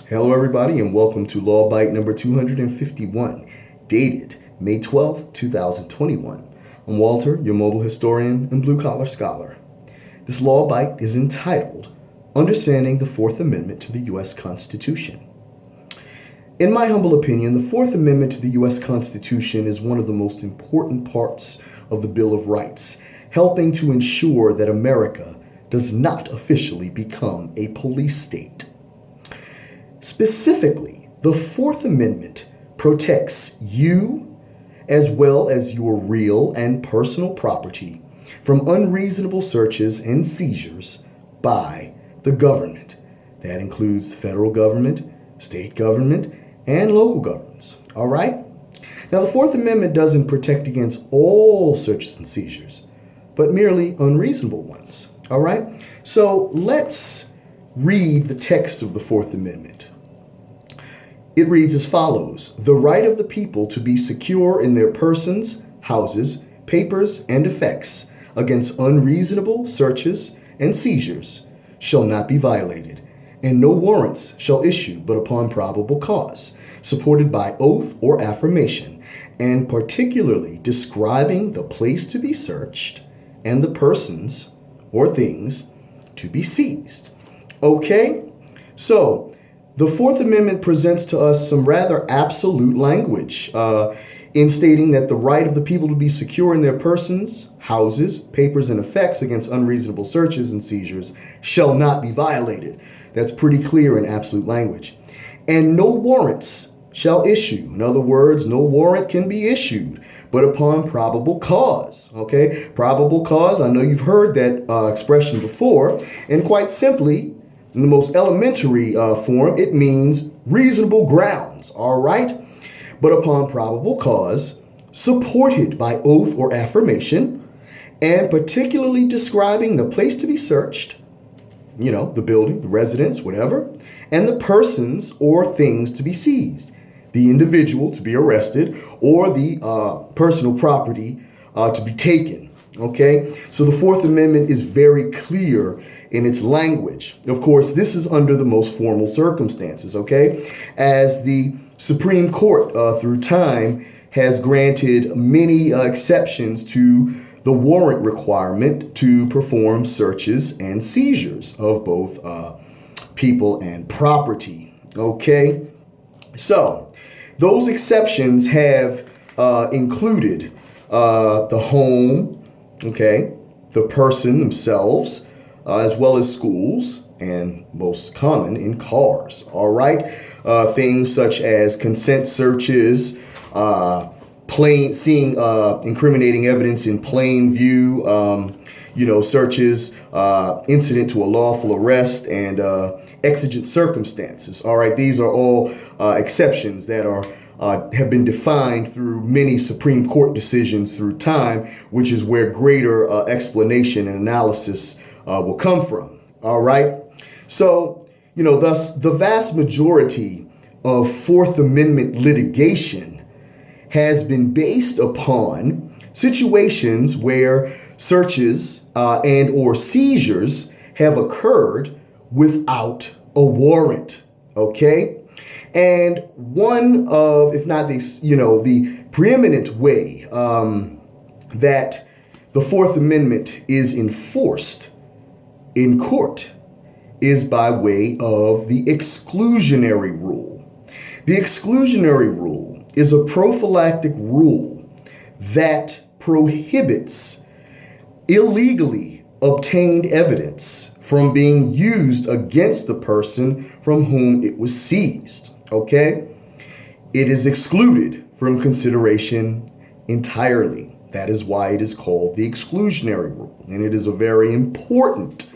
Hello, everybody, and welcome to Law Bite number 251, dated May 12th, 2021. I'm Walter, your mobile historian and blue-collar scholar. This Law Bite is entitled, Understanding the Fourth Amendment to the U.S. Constitution. In my humble opinion, the Fourth Amendment to the U.S. Constitution is one of the most important parts of the Bill of Rights, helping to ensure that America does not officially become a police state. Specifically, the Fourth Amendment protects you as well as your real and personal property from unreasonable searches and seizures by the government. That includes the federal government, state government, and local governments. All right? Now, the Fourth Amendment doesn't protect against all searches and seizures, but merely unreasonable ones. All right? So let's read the text of the Fourth Amendment. It reads as follows: the right of the people to be secure in their persons, houses, papers, and effects against unreasonable searches and seizures shall not be violated, and no warrants shall issue but upon probable cause, supported by oath or affirmation, and particularly describing the place to be searched and the persons or things to be seized. Okay? So, the Fourth Amendment presents to us some rather absolute language in stating that the right of the people to be secure in their persons, houses, papers, and effects against unreasonable searches and seizures shall not be violated. That's pretty clear in absolute language. And no warrants shall issue. In other words, no warrant can be issued but upon probable cause. Okay? Probable cause, I know you've heard that expression before, and quite simply, in the most elementary form, it means reasonable grounds, all right? But upon probable cause, supported by oath or affirmation, and particularly describing the place to be searched, the building, the residence, whatever, and the persons or things to be seized, the individual to be arrested, or the personal property to be taken. Okay, so the Fourth Amendment is very clear in its language. Of course, this is under the most formal circumstances, okay? As the Supreme Court through time has granted many exceptions to the warrant requirement to perform searches and seizures of both people and property, okay? So, those exceptions have included the home, okay, the person themselves, as well as schools, and most common in cars, all right? Things such as consent searches, seeing incriminating evidence in plain view, searches, incident to a lawful arrest, and exigent circumstances, all right? These are all exceptions that have been defined through many Supreme Court decisions through time, which is where greater explanation and analysis will come from. All right. So, thus the vast majority of Fourth Amendment litigation has been based upon situations where searches and or seizures have occurred without a warrant. Okay. And one of, if not the preeminent way that the Fourth Amendment is enforced in court is by way of the exclusionary rule. The exclusionary rule is a prophylactic rule that prohibits illegally obtained evidence from being used against the person from whom it was seized. Okay? It is excluded from consideration entirely. That is why it is called the exclusionary rule. And it is a very important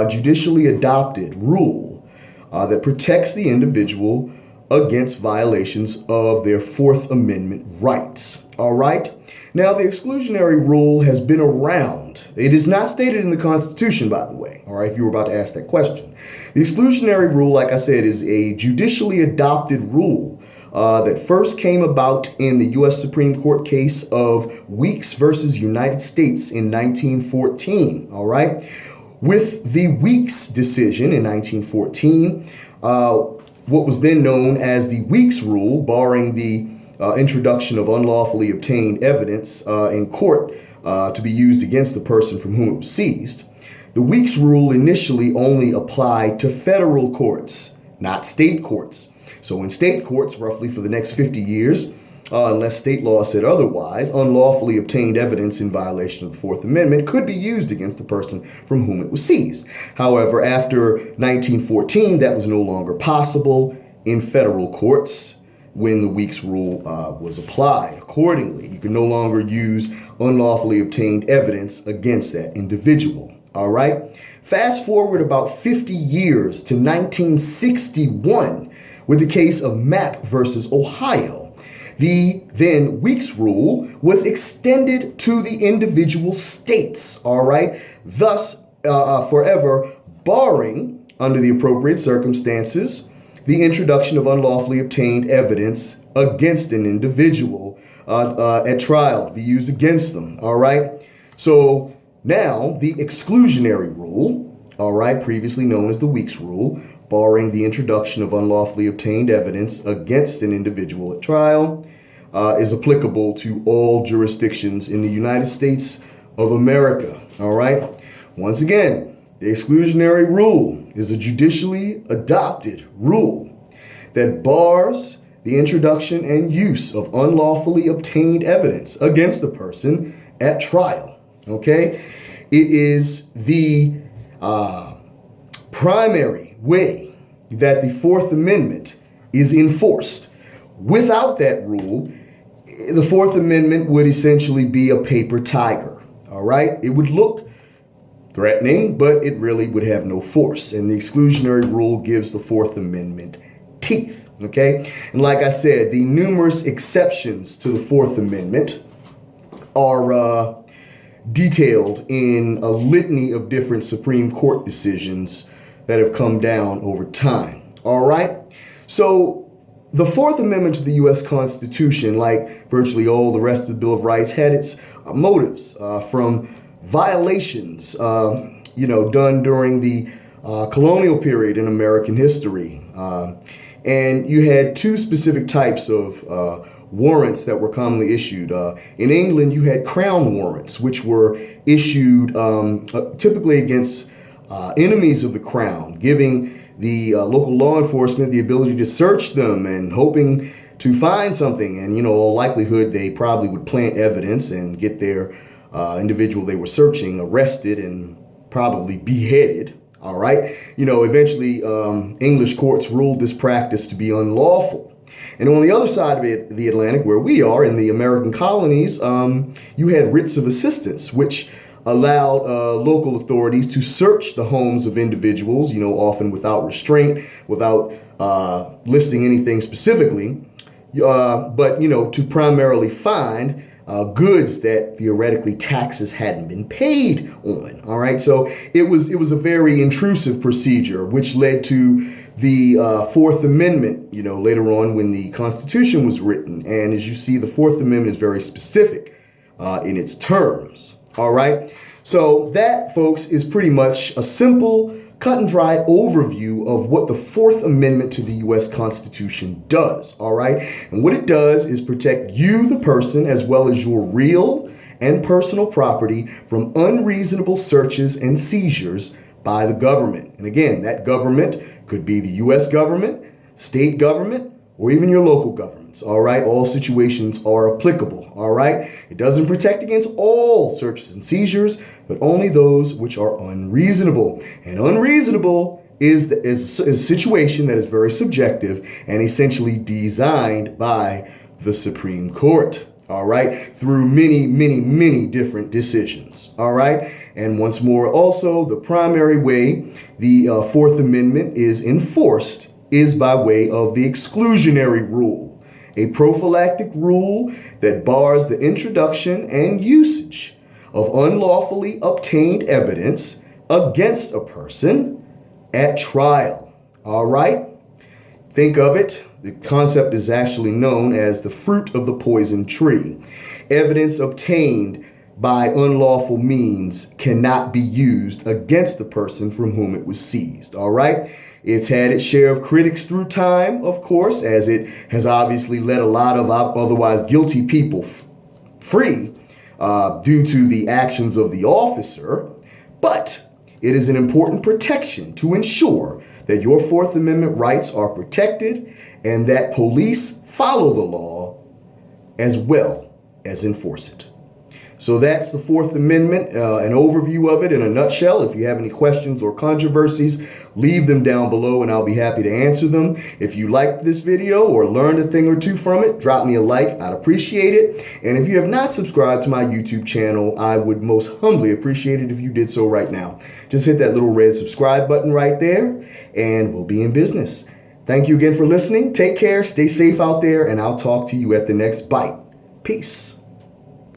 judicially adopted rule that protects the individual against violations of their Fourth Amendment rights. All right? Now, the exclusionary rule has been around. It is not stated in the Constitution, by the way, all right, if you were about to ask that question. The exclusionary rule, like I said, is a judicially adopted rule that first came about in the U.S. Supreme Court case of Weeks versus United States in 1914, all right? With the Weeks decision in 1914, what was then known as the Weeks Rule, barring the introduction of unlawfully obtained evidence in court to be used against the person from whom it was seized. The Weeks Rule initially only applied to federal courts, not state courts. So in state courts, roughly for the next 50 years, unless state law said otherwise, unlawfully obtained evidence in violation of the Fourth Amendment could be used against the person from whom it was seized. However, after 1914, that was no longer possible in federal courts when the Weeks Rule was applied. Accordingly, you can no longer use unlawfully obtained evidence against that individual. All right. Fast forward about 50 years to 1961 with the case of Mapp versus Ohio. The then Weeks Rule was extended to the individual states, all right, thus forever barring, under the appropriate circumstances, the introduction of unlawfully obtained evidence against an individual at trial to be used against them, all right? So now the exclusionary rule, all right, previously known as the Weeks Rule, barring the introduction of unlawfully obtained evidence against an individual at trial, is applicable to all jurisdictions in the United States of America, all right? Once again, the exclusionary rule is a judicially adopted rule that bars the introduction and use of unlawfully obtained evidence against a person at trial, okay? It is the primary way that the Fourth Amendment is enforced. Without that rule, the Fourth Amendment would essentially be a paper tiger, all right? It would look threatening, but it really would have no force. And the exclusionary rule gives the Fourth Amendment teeth, okay? And like I said, the numerous exceptions to the Fourth Amendment are detailed in a litany of different Supreme Court decisions that have come down over time, all right? So the Fourth Amendment to the U.S. Constitution, like virtually all the rest of the Bill of Rights, had its motives from violations, done during the colonial period in American history. And you had two specific types of warrants that were commonly issued. In England, you had crown warrants, which were issued typically against enemies of the crown, giving the local law enforcement the ability to search them and hoping to find something. And, all likelihood, they probably would plant evidence and get their individual they were searching arrested and probably beheaded. All right. Eventually, English courts ruled this practice to be unlawful. And on the other side of it, the Atlantic, where we are in the American colonies, you had writs of assistance, which allowed local authorities to search the homes of individuals, often without restraint, without listing anything specifically, but to primarily find goods that theoretically taxes hadn't been paid on. All right, so it was a very intrusive procedure, which led to the Fourth Amendment, later on when the Constitution was written. And as you see, the Fourth Amendment is very specific in its terms. All right. So that, folks, is pretty much a simple, cut and dry overview of what the Fourth Amendment to the U.S. Constitution does. All right. And what it does is protect you, the person, as well as your real and personal property from unreasonable searches and seizures by the government. And again, that government could be the U.S. government, state government, or even your local governments, all right? All situations are applicable, all right? It doesn't protect against all searches and seizures, but only those which are unreasonable. And unreasonable is a situation that is very subjective and essentially designed by the Supreme Court, all right? Through many, many, many different decisions, all right? And once more, also, the primary way the Fourth Amendment is enforced is by way of the exclusionary rule, a prophylactic rule that bars the introduction and usage of unlawfully obtained evidence against a person at trial. All right? Think of it. The concept is actually known as the fruit of the poison tree. Evidence obtained by unlawful means cannot be used against the person from whom it was seized. All right? It's had its share of critics through time, of course, as it has obviously let a lot of otherwise guilty people free due to the actions of the officer. But it is an important protection to ensure that your Fourth Amendment rights are protected and that police follow the law as well as enforce it. So that's the Fourth Amendment, an overview of it in a nutshell. If you have any questions or controversies, leave them down below and I'll be happy to answer them. If you liked this video or learned a thing or two from it, drop me a like. I'd appreciate it. And if you have not subscribed to my YouTube channel, I would most humbly appreciate it if you did so right now. Just hit that little red subscribe button right there and we'll be in business. Thank you again for listening. Take care, stay safe out there, and I'll talk to you at the next bite. Peace.